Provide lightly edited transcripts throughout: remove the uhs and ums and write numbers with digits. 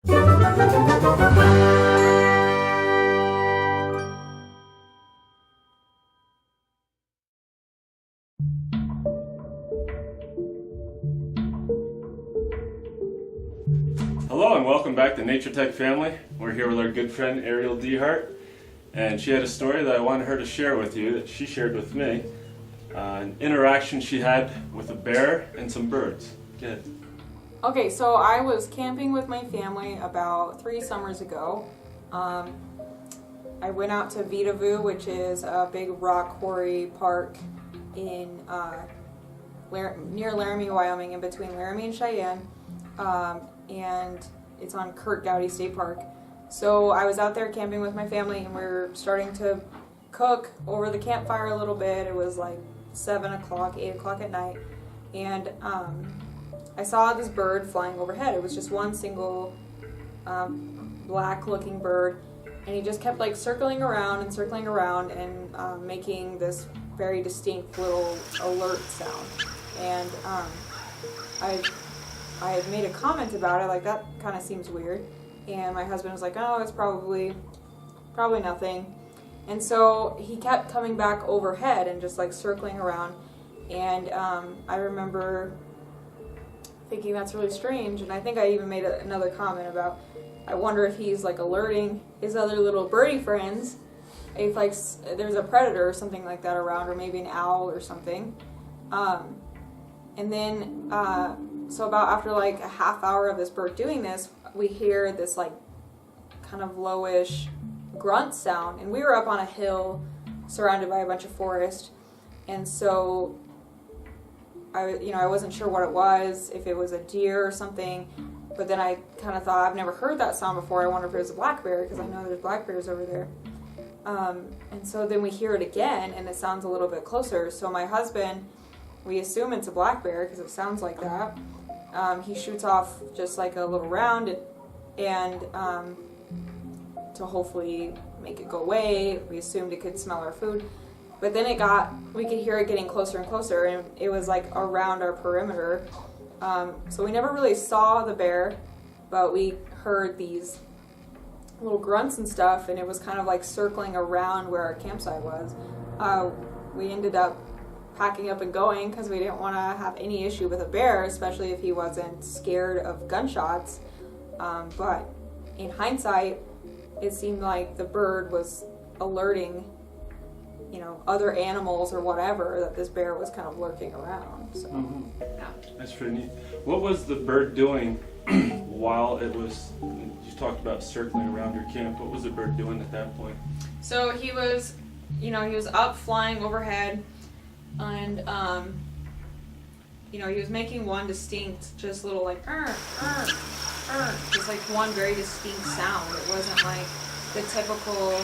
Hello and welcome back to Nature Tech Family. We're here with our good friend Ariel Dehart, and she had a story that I wanted her to share with you that she shared with me. An interaction she had with a bear and some birds. Good. Okay, so I was camping with my family about 3 summers ago. I went out to Vedauwoo, which is a big rock quarry park in near Laramie, Wyoming, in between Laramie and Cheyenne. And it's on Kurt Gowdy State Park. So I was out there camping with my family, and we were starting to cook over the campfire a little bit. It was like 7 o'clock, 8 o'clock at night, and I saw this bird flying overhead. It was just one single black looking bird, and he just kept like circling around and making this very distinct little alert sound. And I had made a comment about it, like, that kind of seems weird, and my husband was like, oh, it's probably nothing. And so he kept coming back overhead and just like circling around, and I remember thinking that's really strange, and I think I even made another comment about, I wonder if he's like alerting his other little birdie friends if like there's a predator or something like that around, or maybe an owl or something. And then so about after like a half hour of this bird doing this, we hear this like kind of lowish grunt sound, and we were up on a hill surrounded by a bunch of forest, and so I wasn't sure what it was, if it was a deer or something, but then I kind of thought, I've never heard that sound before, I wonder if it was a black bear, because I know there's black bears over there. And so then we hear it again, and it sounds a little bit closer, so my husband, we assume it's a black bear because it sounds like that. He shoots off just like a little round, and to hopefully make it go away. We assumed it could smell our food, but then we could hear it getting closer and closer, and it was like around our perimeter. So we never really saw the bear, but we heard these little grunts and stuff, and it was kind of like circling around where our campsite was. We ended up packing up and going because we didn't want to have any issue with a bear, especially if he wasn't scared of gunshots. But in hindsight, it seemed like the bird was alerting, other animals or whatever, that this bear was kind of lurking around. So, yeah. That's pretty neat. What was the bird doing while it was, you talked about circling around your camp, what was the bird doing at that point? So he was, he was up flying overhead, and he was making one distinct, just little like just like one very distinct sound. It wasn't like the typical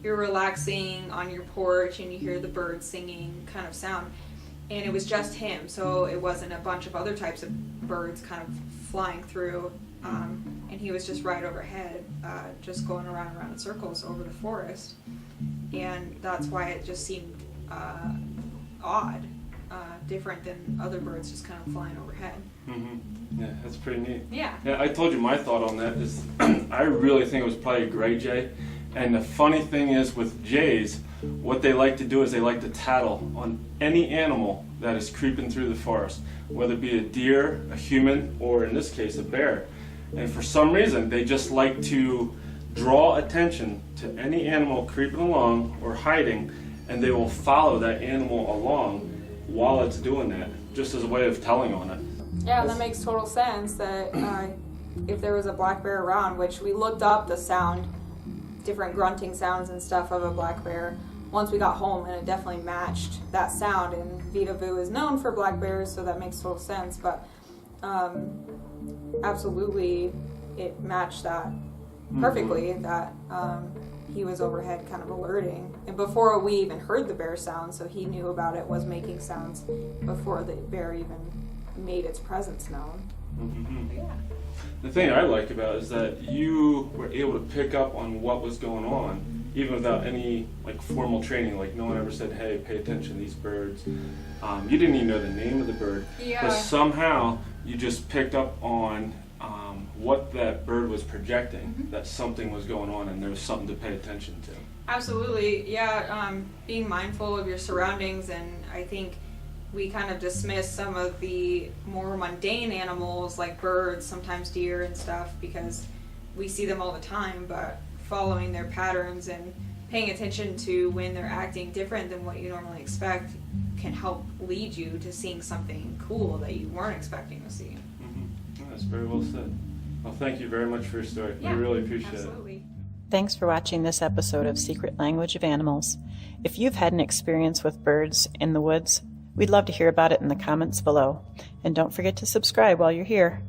you're relaxing on your porch and you hear the birds singing kind of sound, and it was just him, so it wasn't a bunch of other types of birds kind of flying through, and he was just right overhead, just going around in circles over the forest, and that's why it just seemed odd, different than other birds just kind of flying overhead. Yeah, that's pretty neat. Yeah, I told you my thought on that is I really think it was probably a gray jay, and the funny thing is with jays, what they like to do is they like to tattle on any animal that is creeping through the forest, whether it be a deer, a human, or in this case a bear. And for some reason they just like to draw attention to any animal creeping along or hiding, and they will follow that animal along while it's doing that, just as a way of telling on it. Yeah, that makes total sense, that if there was a black bear around, which we looked up the sound, different grunting sounds and stuff of a black bear once we got home, and it definitely matched that sound, and Vedauwoo is known for black bears, so that makes total sense, but absolutely it matched that perfectly, that he was overhead kind of alerting, and before we even heard the bear sound, so he knew about it, was making sounds before the bear even made its presence known. Yeah. The thing I like about it is that you were able to pick up on what was going on, even without any like formal training. Like no one ever said, "Hey, pay attention to these birds." You didn't even know the name of the bird, but somehow you just picked up on what that bird was projecting, that something was going on and there was something to pay attention to. Absolutely, yeah. Being mindful of your surroundings, and I think we kind of dismiss some of the more mundane animals like birds, sometimes deer and stuff, because we see them all the time, but following their patterns and paying attention to when they're acting different than what you normally expect can help lead you to seeing something cool that you weren't expecting to see. Mm-hmm. That's very well said. Well, thank you very much for your story. Yeah, we really appreciate absolutely. it. Thanks for watching this episode of Secret Language of Animals. If you've had an experience with birds in the woods, we'd love to hear about it in the comments below. And don't forget to subscribe while you're here.